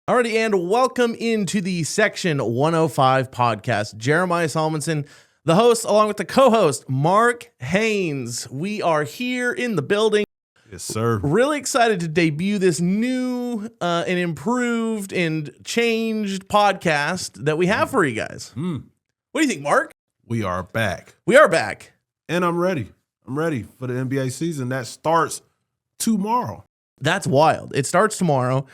Alrighty, and welcome into the Section 105 podcast. Jeremiah Solomon, the host, along with the co-host, Mark Haynes. We are here in the building. Yes, sir. Really excited to debut this new and improved and changed podcast that we have for you guys. What do you think, Mark? We are back. We are back. And I'm ready. I'm ready for the NBA season. That starts tomorrow. That's wild. It starts tomorrow.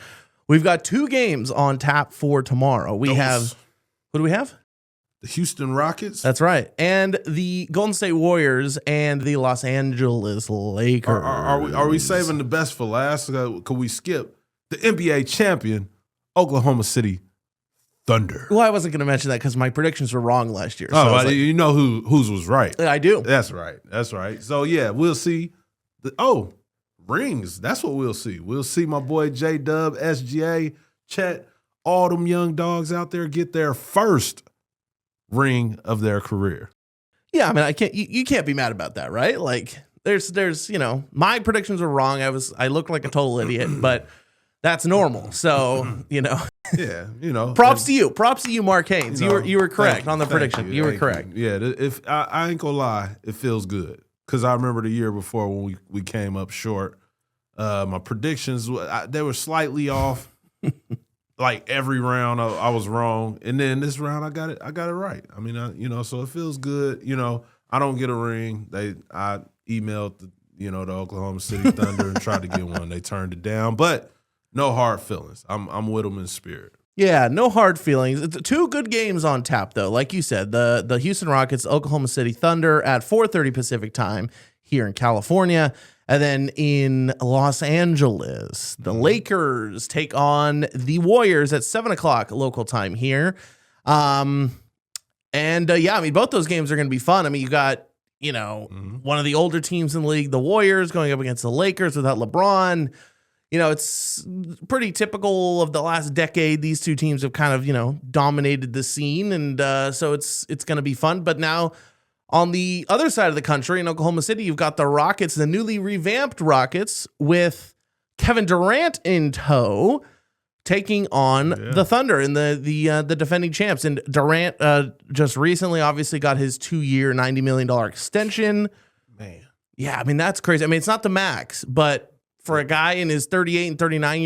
We've got 2 games on tap for tomorrow. We have, what do we have? The Houston Rockets. That's right. And the Golden State Warriors and the Los Angeles Lakers. Are we saving the best for last? Could we skip the NBA champion, Oklahoma City Thunder? Well, I wasn't going to mention that because my predictions were wrong last year. So Oh, you know whose was right. I do. That's right. That's right. So, yeah, we'll see. Rings. That's what we'll see. We'll see my boy J-Dub, SGA, Chet, all them young dogs out there get their first ring of their career. Yeah, I mean, you can't be mad about that, right? Like there's my predictions were wrong. I looked like a total idiot, but that's normal. So, Yeah, props to you, Mark Haynes. You were correct on the prediction. You were correct. Yeah, if I ain't gonna lie, it feels good. Because I remember the year before when we came up short. My predictions, they were slightly off. Like every round I was wrong. And then this round I got it right. I mean, so it feels good. I don't get a ring. I emailed the Oklahoma City Thunder and tried to get one. They turned it down. But no hard feelings. I'm with them in spirit. Yeah, no hard feelings. It's 2 good games on tap, though. Like you said, the Houston Rockets, Oklahoma City Thunder at 4:30 Pacific time here in California. And then in Los Angeles, the Lakers take on the Warriors at 7 o'clock local time here. Both those games are going to be fun. I mean, you got, one of the older teams in the league, the Warriors, going up against the Lakers without LeBron. It's pretty typical of the last decade. These 2 teams have kind of, dominated the scene. And so it's going to be fun. But now on the other side of the country in Oklahoma City, you've got the Rockets, the newly revamped Rockets with Kevin Durant in tow, taking on the Thunder and the defending champs. And Durant just recently obviously got his 2-year, $90 million extension. Man. Yeah, I mean, that's crazy. I mean, it's not the max, but for a guy in his 38 and 39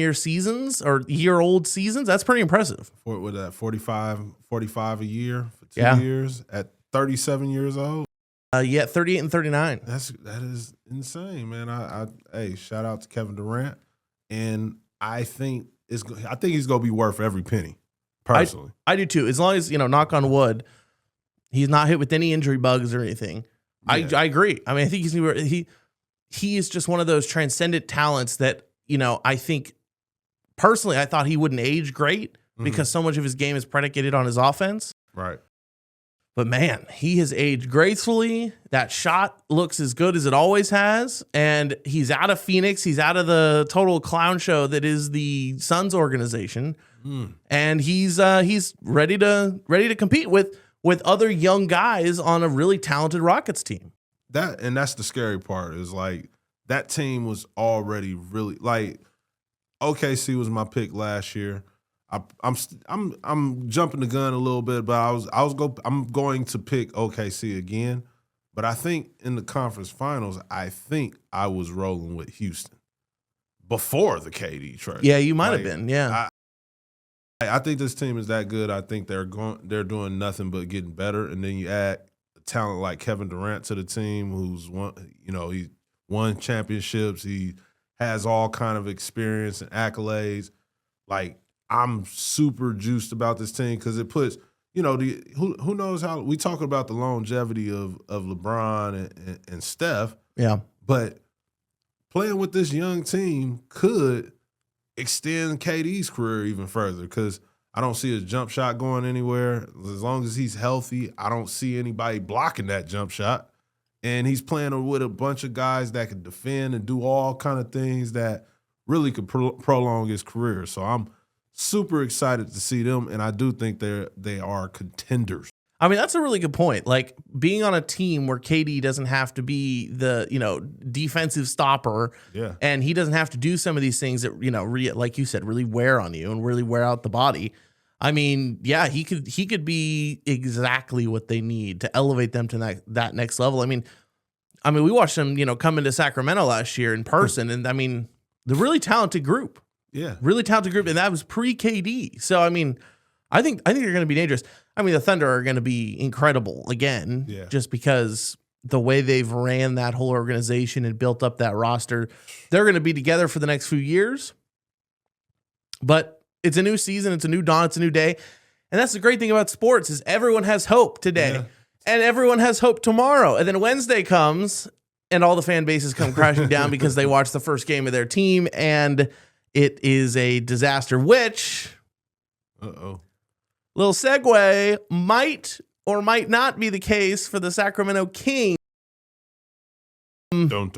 year-old seasons, that's pretty impressive. With that 45 a year for 2 years at 37 years old. 38 and 39. That is insane, man. Hey, shout out to Kevin Durant, and I think he's gonna be worth every penny. Personally, I do too. As long as knock on wood, he's not hit with any injury bugs or anything. Yeah. I agree. I mean, I think he is just one of those transcendent talents that I think personally I thought he wouldn't age great because so much of his game is predicated on his offense. Right. But man, he has aged gracefully. That shot looks as good as it always has. And he's out of Phoenix. He's out of the total clown show that is the Suns organization. And he's ready to compete with other young guys on a really talented Rockets team. That's the scary part is like that team was already really like OKC was my pick last year. I'm jumping the gun a little bit, but I'm going to pick OKC again. But I think in the conference finals, I think I was rolling with Houston before the KD trade. Yeah, you might have been. Yeah, I think this team is that good. I think they're doing nothing but getting better. And then you add a talent like Kevin Durant to the team, who's he won championships. He has all kind of experience and accolades. Like, I'm super juiced about this team because it puts, who knows how we talk about the longevity of LeBron and Steph. Yeah. But playing with this young team could extend KD's career even further because I don't see his jump shot going anywhere. As long as he's healthy, I don't see anybody blocking that jump shot. And he's playing with a bunch of guys that can defend and do all kind of things that really could prolong his career. So I'm super excited to see them, and I do think they are contenders. I mean, that's a really good point. Like being on a team where KD doesn't have to be the, defensive stopper, and he doesn't have to do some of these things that, like you said, really wear on you and really wear out the body. I mean, yeah, he could be exactly what they need to elevate them to that next level. I mean, we watched them, come into Sacramento last year in person, and I mean, the really talented group. Yeah. Really talented group, and that was pre-KD. So, I mean, I think they're going to be dangerous. I mean, the Thunder are going to be incredible again, just because the way they've ran that whole organization and built up that roster. They're going to be together for the next few years. But it's a new season, it's a new dawn, it's a new day. And that's the great thing about sports is everyone has hope today. And everyone has hope tomorrow. And then Wednesday comes and all the fan bases come crashing down because they watched the first game of their team and it is a disaster, which little segue might or might not be the case for the Sacramento Kings. Don't.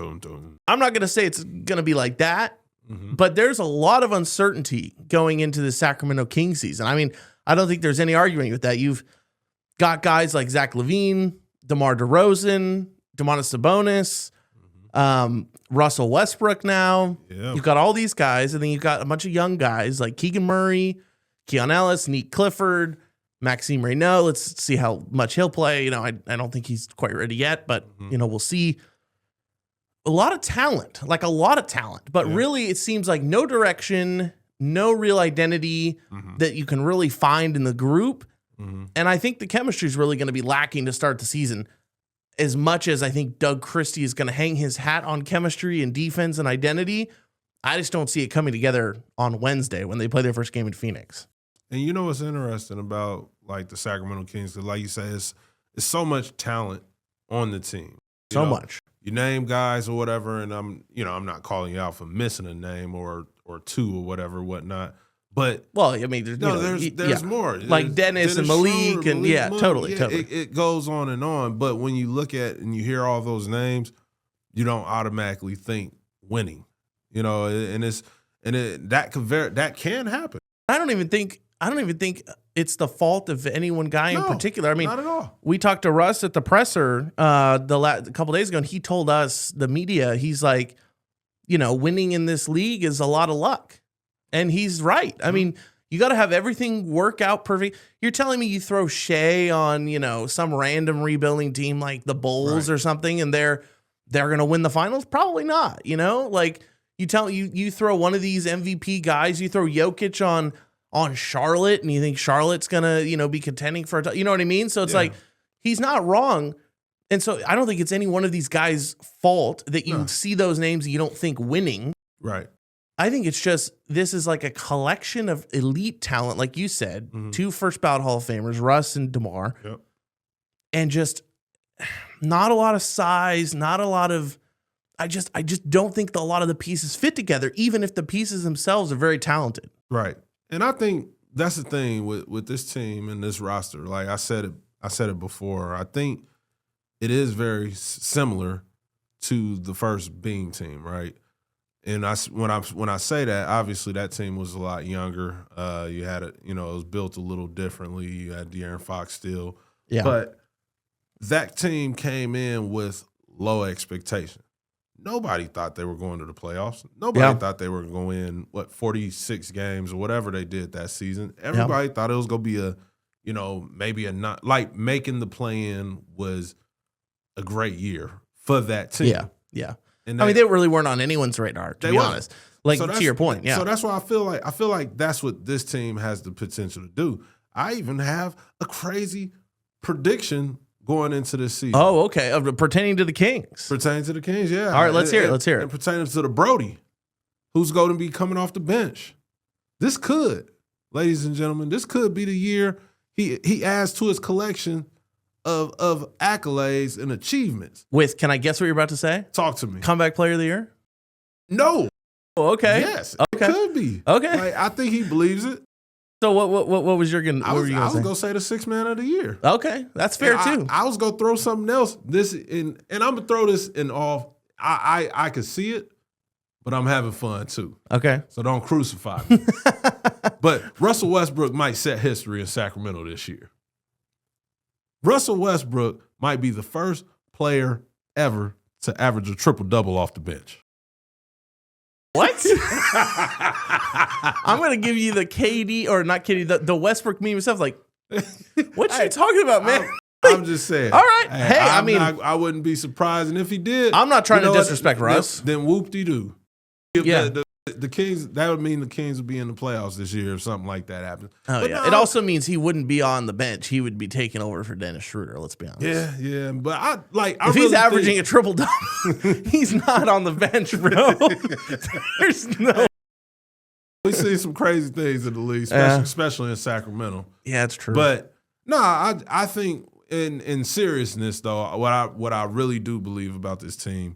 I'm not going to say it's going to be like that, but there's a lot of uncertainty going into the Sacramento Kings season. I mean, I don't think there's any arguing with that. You've got guys like Zach LaVine, DeMar DeRozan, Domantas Sabonis, Russell Westbrook now. Yeah. You've got all these guys, and then you've got a bunch of young guys like Keegan Murray, Keon Ellis, Neek Clifford, Maxime Reynaud. Let's see how much he'll play. I don't think he's quite ready yet, but we'll see. A lot of talent, but really it seems like no direction, no real identity that you can really find in the group. And I think the chemistry is really going to be lacking to start the season. As much as I think Doug Christie is going to hang his hat on chemistry and defense and identity, I just don't see it coming together on Wednesday when they play their first game in Phoenix. And you know what's interesting about like the Sacramento Kings? Because like you say, it's so much talent on the team. So much. You name guys or whatever, and I'm not calling you out for missing a name or two or whatnot. But there's more. Like Dennis and Malik and totally. It goes on and on. But when you look at and you hear all those names, you don't automatically think winning. That can happen. I don't even think it's the fault of any one guy in particular. I mean, not at all. We talked to Russ at the presser a couple days ago, and he told us, the media, he's like, winning in this league is a lot of luck. And he's right. I mean, you got to have everything work out perfect. You're telling me you throw Shea on, some random rebuilding team like the Bulls or something, and they're going to win the finals? Probably not, Like, you throw one of these MVP guys, you throw Jokic on Charlotte, and you think Charlotte's gonna, be contending for you know what I mean? So it's like, he's not wrong. And so I don't think it's any one of these guys' fault that you see those names and you don't think winning. Right. I think it's just, this is like a collection of elite talent, like you said, 2 first ballot Hall of Famers, Russ and DeMar, and just not a lot of size, not a lot of, I just don't think a lot of the pieces fit together, even if the pieces themselves are very talented. Right. And I think that's the thing with this team and this roster. Like I said it before. I think it is very similar to the first Beam team, right? And when I say that, obviously that team was a lot younger. You had it was built a little differently. You had De'Aaron Fox still, but that team came in with low expectation. Nobody thought they were going to the playoffs. Nobody thought they were going to win 46 games or whatever they did that season. Everybody thought it was going to be maybe not like making the play-in was a great year for that team. Yeah. And they really weren't on anyone's radar, to be honest. Like, to your point, So that's why I feel like that's what this team has the potential to do. I even have a crazy prediction going into this season. Oh, okay. Pertaining to the Kings. Pertaining to the Kings, yeah. All right, let's hear it. And pertaining to the Brody, who's going to be coming off the bench. This could, ladies and gentlemen, this could be the year he adds to his collection of accolades and achievements. Can I guess what you're about to say? Talk to me. Comeback Player of the Year? No. Oh, okay. Yes, okay. It could be. Okay. Like, I think he believes it. So what was your gonna? I was gonna say the 6th man of the year. Okay, that's fair too. I was gonna throw something else. And I'm gonna throw this in off. I can see it, but I'm having fun too. Okay, so don't crucify me. But Russell Westbrook might set history in Sacramento this year. Russell Westbrook might be the first player ever to average a triple-double off the bench. What? I'm going to give you the KD, or not KD, the Westbrook meme stuff. Like, what you talking about, man? I'm just saying. All right. Hey, I wouldn't be surprised. And if he did. I'm not trying to disrespect Russ. Then whoop-de-doo. Yeah. The Kings, that would mean the Kings would be in the playoffs this year if something like that happens. Oh, but yeah. It also means he wouldn't be on the bench. He would be taking over for Dennis Schroeder, let's be honest. Yeah. But if he's averaging a triple-double, he's not on the bench, bro. There's no. We see some crazy things in the league, especially in Sacramento. Yeah, it's true. But, I think in seriousness, though, what I really do believe about this team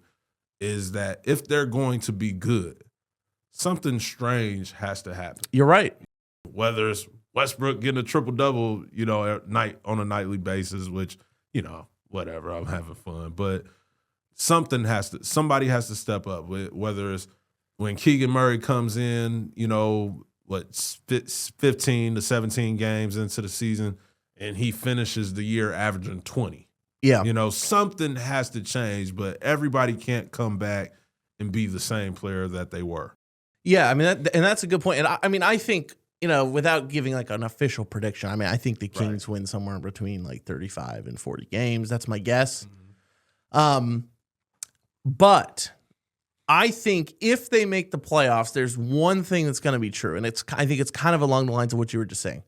is that if they're going to be good, something strange has to happen. You're right. Whether it's Westbrook getting a triple-double, on a nightly basis, which, whatever, I'm having fun. But somebody has to step up. Whether it's when Keegan Murray comes in, 15 to 17 games into the season, and he finishes the year averaging 20. Yeah. Something has to change, but everybody can't come back and be the same player that they were. Yeah, I mean, that's a good point. And I think, without giving like an official prediction, I think the Kings win somewhere between like 35 and 40 games. That's my guess. Mm-hmm. But I think if they make the playoffs, there's one thing that's going to be true, and I think it's kind of along the lines of what you were just saying.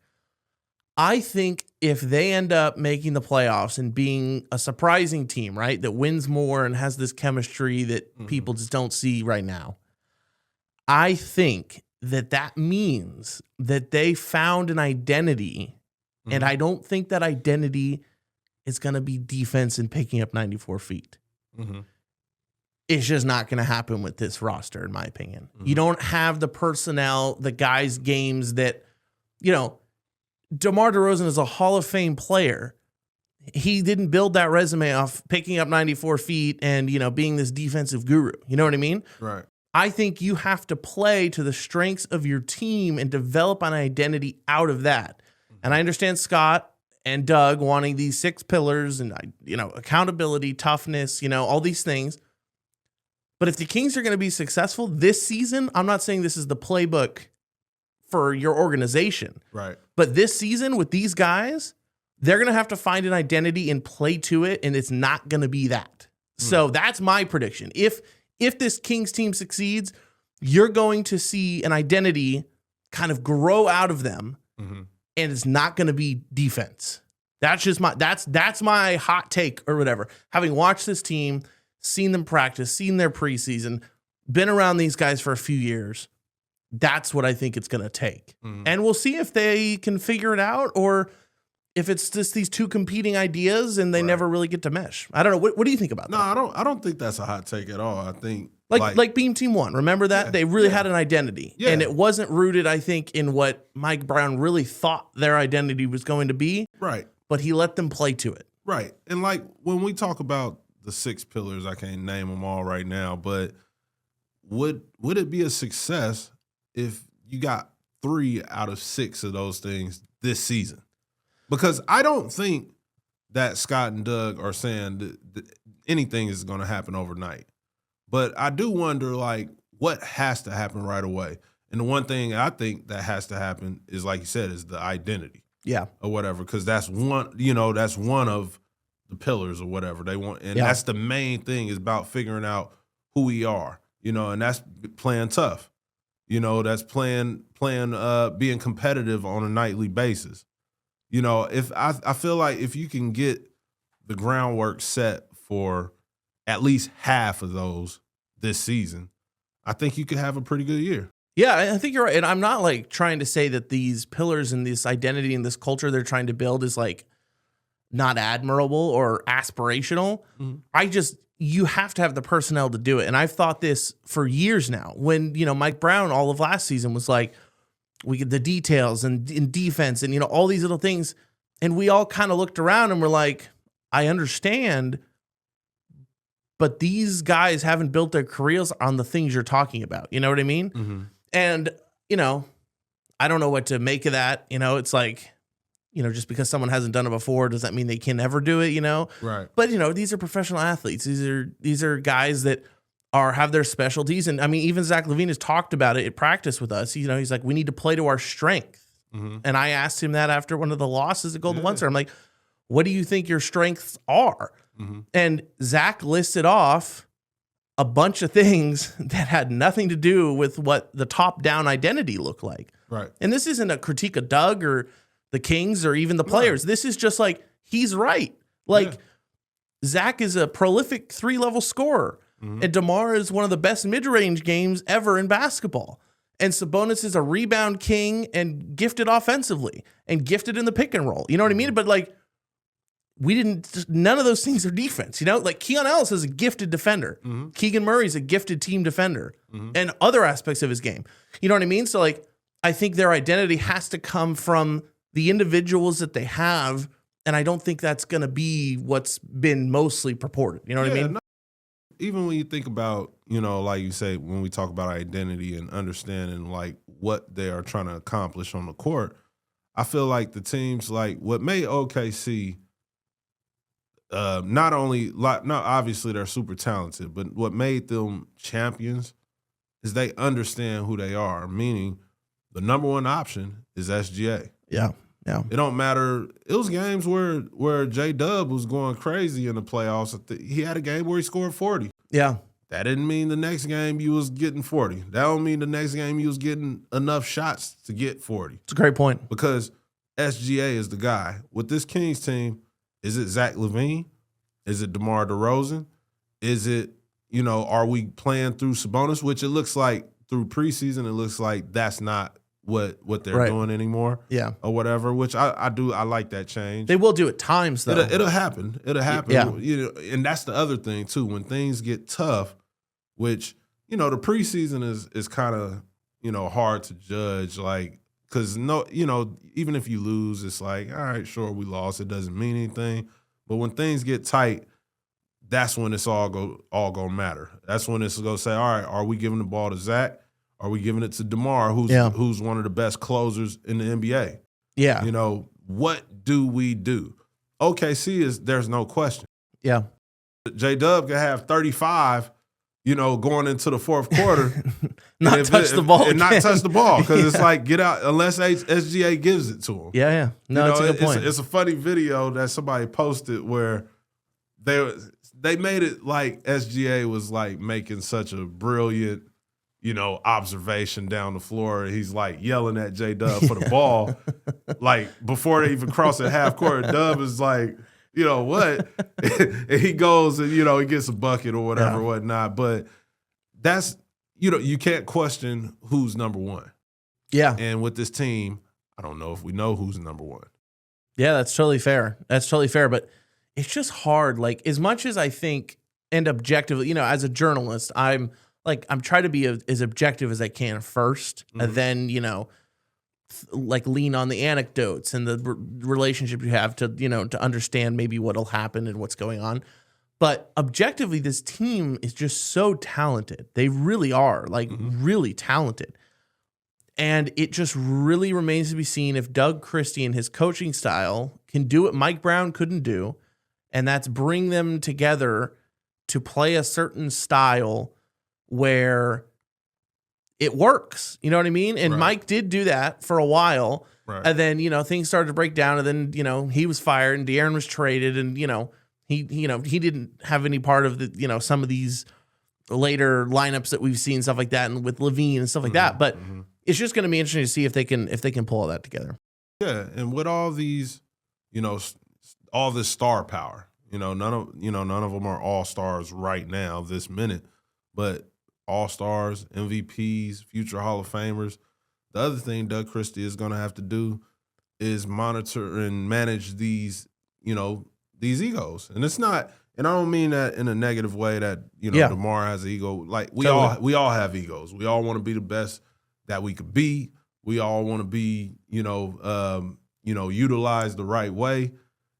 I think if they end up making the playoffs and being a surprising team, right, that wins more and has this chemistry that people just don't see right now, I think that means that they found an identity, and I don't think that identity is going to be defense and picking up 94 feet. Mm-hmm. It's just not going to happen with this roster, in my opinion. Mm-hmm. You don't have the personnel, the guys' games that, DeMar DeRozan is a Hall of Fame player. He didn't build that resume off picking up 94 feet and, being this defensive guru. You know what I mean? Right. I think you have to play to the strengths of your team and develop an identity out of that. And I understand Scott and Doug wanting these 6 pillars and, accountability, toughness, all these things. But if the Kings are going to be successful this season, I'm not saying this is the playbook for your organization. Right. But this season with these guys, they're going to have to find an identity and play to it, and it's not going to be that. So that's my prediction. If this Kings team succeeds, you're going to see an identity kind of grow out of them, and it's not going to be defense. That's just that's my hot take or whatever. Having watched this team, seen them practice, seen their preseason, been around these guys for a few years, that's what I think it's going to take. And we'll see if they can figure it out or if it's just these two competing ideas and they never really get to mesh. I don't know. What do you think about that? No, I don't think that's a hot take at all. I think like Beam Team 1. Remember that? They really had an identity. Yeah. And it wasn't rooted, I think, in what Mike Brown really thought their identity was going to be. Right. But he let them play to it. Right. And like when we talk about the 6 pillars, I can't name them all right now, but would it be a success if you got 3 out of 6 of those things this season? Because I don't think that Scott and Doug are saying that anything is going to happen overnight. But I do wonder, what has to happen right away? And the one thing I think that has to happen is, like you said, is the identity. Yeah. Or whatever, because that's one, that's one of the pillars or whatever they want. And that's the main thing is about figuring out who we are, and that's playing tough. That's playing being competitive on a nightly basis. If I feel like if you can get the groundwork set for at least half of those this season, I think you could have a pretty good year. Yeah, I think you're right. And I'm not trying to say that these pillars and this identity and this culture they're trying to build is not admirable or aspirational. Mm-hmm. You have to have the personnel to do it. And I've thought this for years now. When, Mike Brown all of last season was we get the details and in defense and, all these little things. And we all kind of looked around and were I understand, but these guys haven't built their careers on the things you're talking about. You know what I mean? Mm-hmm. And, I don't know what to make of that. It's just because someone hasn't done it before, does that mean they can never do it, Right. But, these are professional athletes. These are guys that have their specialties. And I mean, even Zach LaVine has talked about it at practice with us. He's like, we need to play to our strength. Mm-hmm. And I asked him that after one of the losses at Golden Once. I'm like, what do you think your strengths are? Mm-hmm. And Zach listed off a bunch of things that had nothing to do with what the top-down identity looked like. Right. And this isn't a critique of Doug or the Kings or even the players. This is just like, he's right. Like, Zach is a prolific 3-level scorer. Mm-hmm. And DeMar is one of the best mid-range games ever in basketball. And Sabonis is a rebound king and gifted offensively and gifted in the pick and roll. You know what I mean? But like, none of those things are defense, like Keon Ellis is a gifted defender. Mm-hmm. Keegan Murray's a gifted team defender and other aspects of his game. You know what I mean? So like, I think their identity has to come from the individuals that they have. And I don't think that's going to be what's been mostly purported. You know what I mean? No, even when you think about, like you say, when we talk about identity and understanding like what they are trying to accomplish on the court, I feel like the teams like what made OKC obviously they're super talented, but what made them champions is they understand who they are, meaning the number one option is SGA. Yeah. Yeah. It don't matter. It was games where J-Dub was going crazy in the playoffs. He had a game where he scored 40. Yeah. That didn't mean the next game you was getting 40. That don't mean the next game you was getting enough shots to get 40. It's a great point. Because SGA is the guy. With this Kings team, is it Zach LaVine? Is it DeMar DeRozan? Is it, are we playing through Sabonis? Which it looks like through preseason, it looks like that's not what they're doing anymore. Yeah. Or whatever, which I like that change. They will do at times, though. It'll happen. It'll happen. Yeah. And that's the other thing, too. When things get tough, which, the preseason is kind of, hard to judge, like, because, even if you lose, it's like, all right, sure, we lost. It doesn't mean anything. But when things get tight, that's when it's all gonna matter. That's when it's gonna say, all right, are we giving the ball to Zach? Are we giving it to DeMar, who's one of the best closers in the NBA? Yeah. What do we do? OKC there's no question. Yeah. J-Dub can have 35, going into the fourth quarter. not touch the ball. And not touch the ball because it's like, get out, unless SGA gives it to him. Yeah, yeah. No, that's a good point. It's a funny video that somebody posted where they made it like SGA was like making such a brilliant, observation down the floor. He's like yelling at J-Dub for the ball. Like before they even cross at half court, Dub is like, what? And he goes and, he gets a bucket or whatever, whatnot. But that's, you can't question who's number one. Yeah. And with this team, I don't know if we know who's number one. Yeah, that's totally fair. But it's just hard. Like, as much as I think, and objectively, as a journalist, I'm trying to be as objective as I can first, and then, like lean on the anecdotes and the relationship you have to, to understand maybe what'll happen and what's going on. But objectively, this team is just so talented. They really are, really talented. And it just really remains to be seen if Doug Christie and his coaching style can do what Mike Brown couldn't do, and that's bring them together to play a certain style where it works. You know what I mean? And Mike did do that for a while. Right. And then, things started to break down, and then, he was fired and De'Aaron was traded, and, he didn't have any part of the, some of these later lineups that we've seen, stuff like that, and with LaVine and stuff like that. But it's just going to be interesting to see if they can pull all that together. Yeah. And with all these, all this star power, none of them are all stars right now, this minute, but all-stars, MVPs, future Hall of Famers. The other thing Doug Christie is going to have to do is monitor and manage these egos. And it's not, and I don't mean that in a negative way that, DeMar has an ego. Like we all have egos. We all want to be the best that we could be. We all want to be, utilized the right way.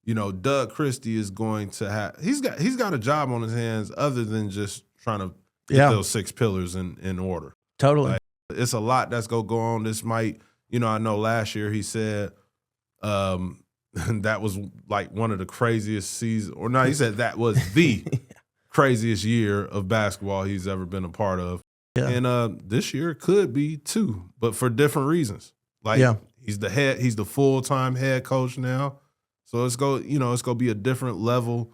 Doug Christie is going to have, he's got a job on his hands other than just trying to get those 6 pillars in order. Totally. Like, it's a lot that's going to go on. This might, I know last year he said, that was like one of the craziest seasons. Or no, he said that was the craziest year of basketball he's ever been a part of. Yeah. And this year could be too, but for different reasons. Like he's the full-time head coach now. So it's gonna be a different level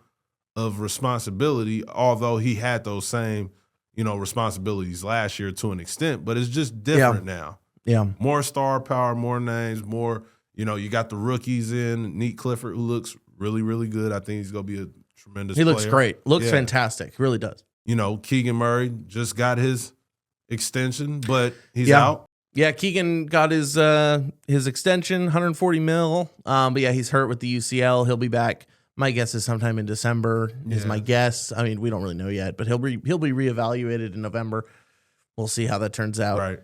of responsibility, although he had those same, responsibilities last year to an extent, but it's just different now. Yeah. More star power, more names, more, you got the rookies in, Neat Clifford, who looks really, really good. I think he's going to be a tremendous player. He looks great. Looks fantastic. He really does. Keegan Murray just got his extension, but he's out. Yeah, Keegan got his extension, $140 million. But yeah, he's hurt with the UCL. He'll be back. My guess is sometime in December is my guess. I mean, we don't really know yet, but he'll be reevaluated in November. We'll see how that turns out. Right.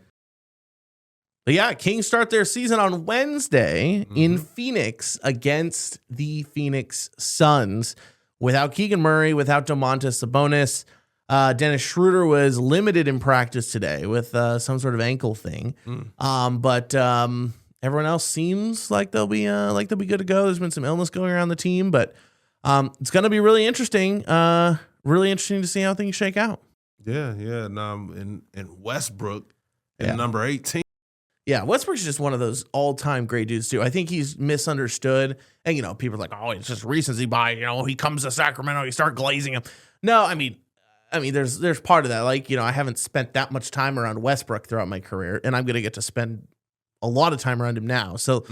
But yeah, Kings start their season on Wednesday in Phoenix against the Phoenix Suns. Without Keegan Murray, without Domantas Sabonis, Dennis Schroeder was limited in practice today with some sort of ankle thing. But everyone else seems like they'll be good to go. There's been some illness going around the team, but it's going to be really interesting. Really interesting to see how things shake out. Yeah. And Westbrook in number 18. Yeah, Westbrook's just one of those all-time great dudes, too. I think he's misunderstood. And, people are like, oh, it's just recency bias. He comes to Sacramento, you start glazing him. No, I mean, there's part of that. Like, I haven't spent that much time around Westbrook throughout my career, and I'm going to get to spend a lot of time around him now. So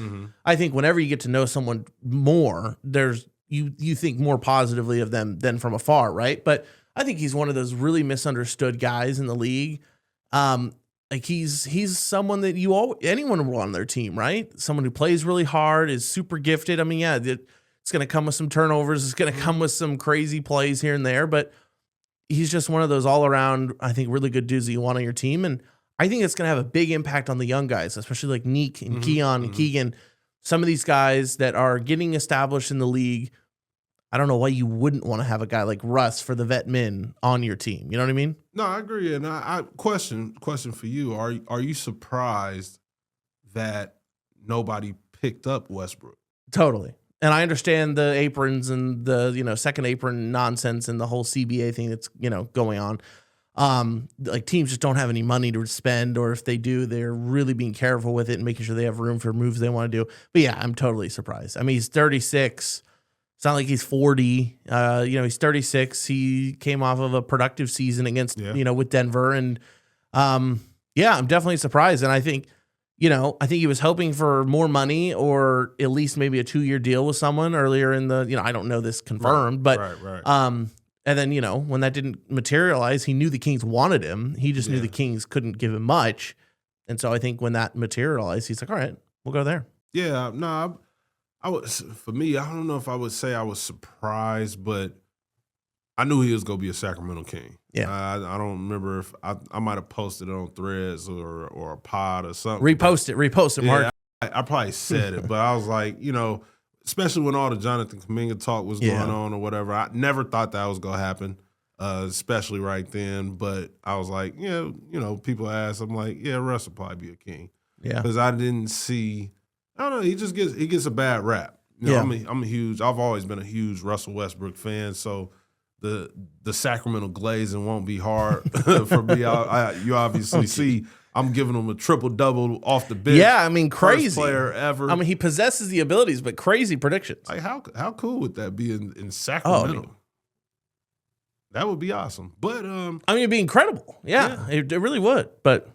I think whenever you get to know someone more, you think more positively of them than from afar, right? But I think he's one of those really misunderstood guys in the league. Like he's someone that anyone would want on their team, right? Someone who plays really hard, is super gifted. I mean, yeah, it's going to come with some turnovers. It's going to come with some crazy plays here and there, but he's just one of those all around, I think, really good dudes that you want on your team. And I think it's going to have a big impact on the young guys, especially like Neek and Keon and Keegan. Some of these guys that are getting established in the league. I don't know why you wouldn't want to have a guy like Russ for the vet men on your team. You know what I mean? No, I agree. And I question for you: Are you surprised that nobody picked up Westbrook? Totally. And I understand the aprons and the second apron nonsense and the whole CBA thing that's going on. Like teams just don't have any money to spend, or if they do, they're really being careful with it and making sure they have room for moves they want to do. But yeah, I'm totally surprised. I mean, he's 36. It's not like he's 40. He's 36. He came off of a productive season against, with Denver. And I'm definitely surprised. And I think he was hoping for more money or at least maybe a 2-year deal with someone earlier in the, I don't know this confirmed, but, right. And then, when that didn't materialize, he knew the Kings wanted him. He just knew the Kings couldn't give him much. And so I think when that materialized, he's like, all right, we'll go there. Yeah, no, I don't know if I would say I was surprised, but I knew he was going to be a Sacramento King. Yeah. I don't remember if I might have posted it on Threads or a pod or something. Repost it, Mark. I probably said it, but I was like, especially when all the Jonathan Kuminga talk was going on or whatever, I never thought that was going to happen, especially right then. But I was like, people ask, I'm like, yeah, Russ will probably be a King. Yeah. Because I didn't see – I don't know. He gets a bad rap. I've always been a huge Russell Westbrook fan, so the Sacramento glazing won't be hard for me. You obviously see I'm giving him a triple-double off the bench. Yeah, I mean, crazy. First player ever. I mean, he possesses the abilities, but crazy predictions. Like how cool would that be in Sacramento? That would be awesome. But it'd be incredible. Yeah. It really would. But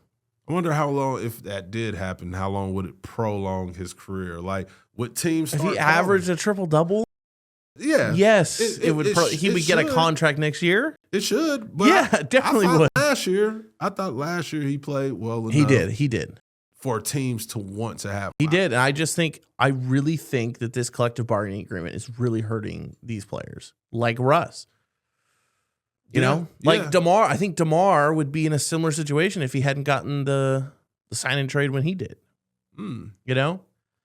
I wonder how long, if that did happen, how long would it prolong his career? Like, would teams start if he averaged a triple-double? Yeah. Yes, he would get a contract next year. It should. But yeah, definitely would. I thought last year he played well enough. He did. For teams to want to have. He did. And I really think that this collective bargaining agreement is really hurting these players, like Russ. DeMar, I think DeMar would be in a similar situation if he hadn't gotten the sign and trade when he did. Yeah,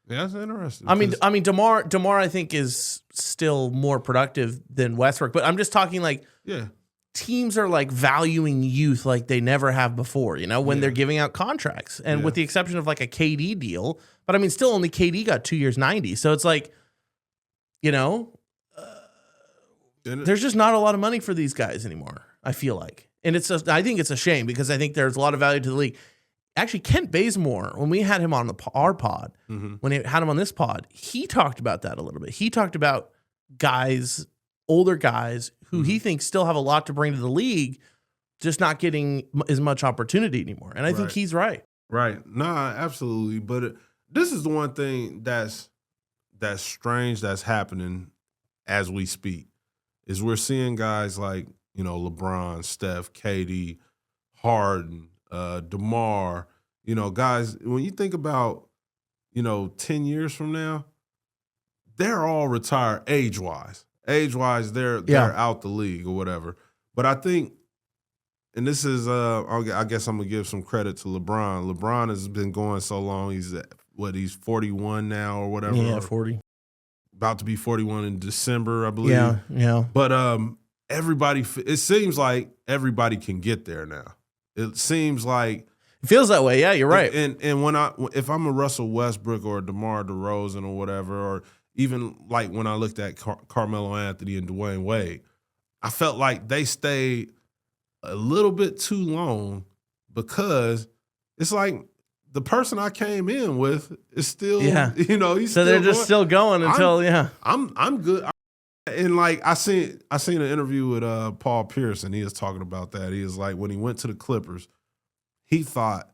that's interesting. I mean, DeMar, I think is still more productive than Westbrook, but I'm just talking like, teams are like valuing youth like they never have before. When they're giving out contracts, and with the exception of like a KD deal, but I mean, still only KD got 2 years, 90. So it's like, you know, there's just not a lot of money for these guys anymore, I feel like. And I think it's a shame because I think there's a lot of value to the league. Actually, Kent Bazemore, when we had him on our pod, when we had him on this pod, he talked about that a little bit. He talked about guys, older guys, who he thinks still have a lot to bring to the league, just not getting as much opportunity anymore. And I think he's right. Right. Nah, absolutely. But this is the one thing that's strange that's happening as we speak, is we're seeing guys like, you know, LeBron, Steph, KD, Harden, DeMar, you know, guys, when you think about, you know, 10 years from now, they're all retired age-wise. Age-wise, they're out the league or whatever. But I think, and this is, I guess I'm going to give some credit to LeBron. LeBron has been going so long. He's, he's 41 now or whatever. Yeah, 40. About to be 41 in December, I believe. Yeah. But it seems like everybody can get there now. It seems like it feels that way. Yeah, you're right. And if I'm a Russell Westbrook or a DeMar DeRozan or whatever, or even like when I looked at Carmelo Anthony and Dwayne Wade, I felt like they stayed a little bit too long because it's like the person I came in with is still, you know, he's so still they're just still going until I'm good. And like I seen an interview with Paul Pierce, and he was talking about that. He was like, when he went to the Clippers, he thought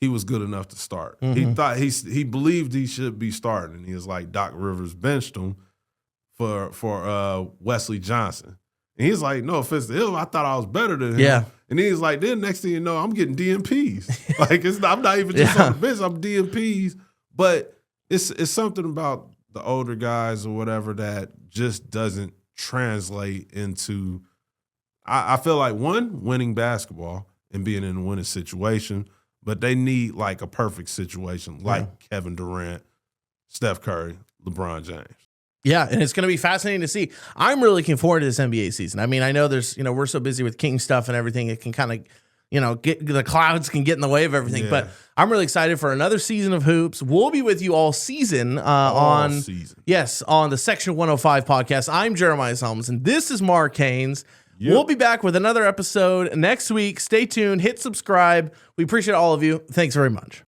he was good enough to start. He thought he believed he should be starting, and he was like, Doc Rivers benched him for Wesley Johnson, and he's like, no offense to him, I thought I was better than him. Yeah. And he's like, then next thing you know, I'm getting DMPs. Like I'm not even just on the bench, I'm DMPs. But it's something about the older guys or whatever that just doesn't translate into, I feel like, one, winning basketball and being in a winning situation, but they need like a perfect situation like Kevin Durant, Steph Curry, LeBron James. Yeah, and it's going to be fascinating to see. I'm really looking forward to this NBA season. I mean, I know there's, you know, we're so busy with King stuff and everything, it can kind of, you know, the clouds can get in the way of everything. But I'm really excited for another season of hoops. We'll be with you all season on the Section 105 podcast. I'm Jeremiah Solomons, and this is Mark Haynes. Yep. We'll be back with another episode next week. Stay tuned. Hit subscribe. We appreciate all of you. Thanks very much.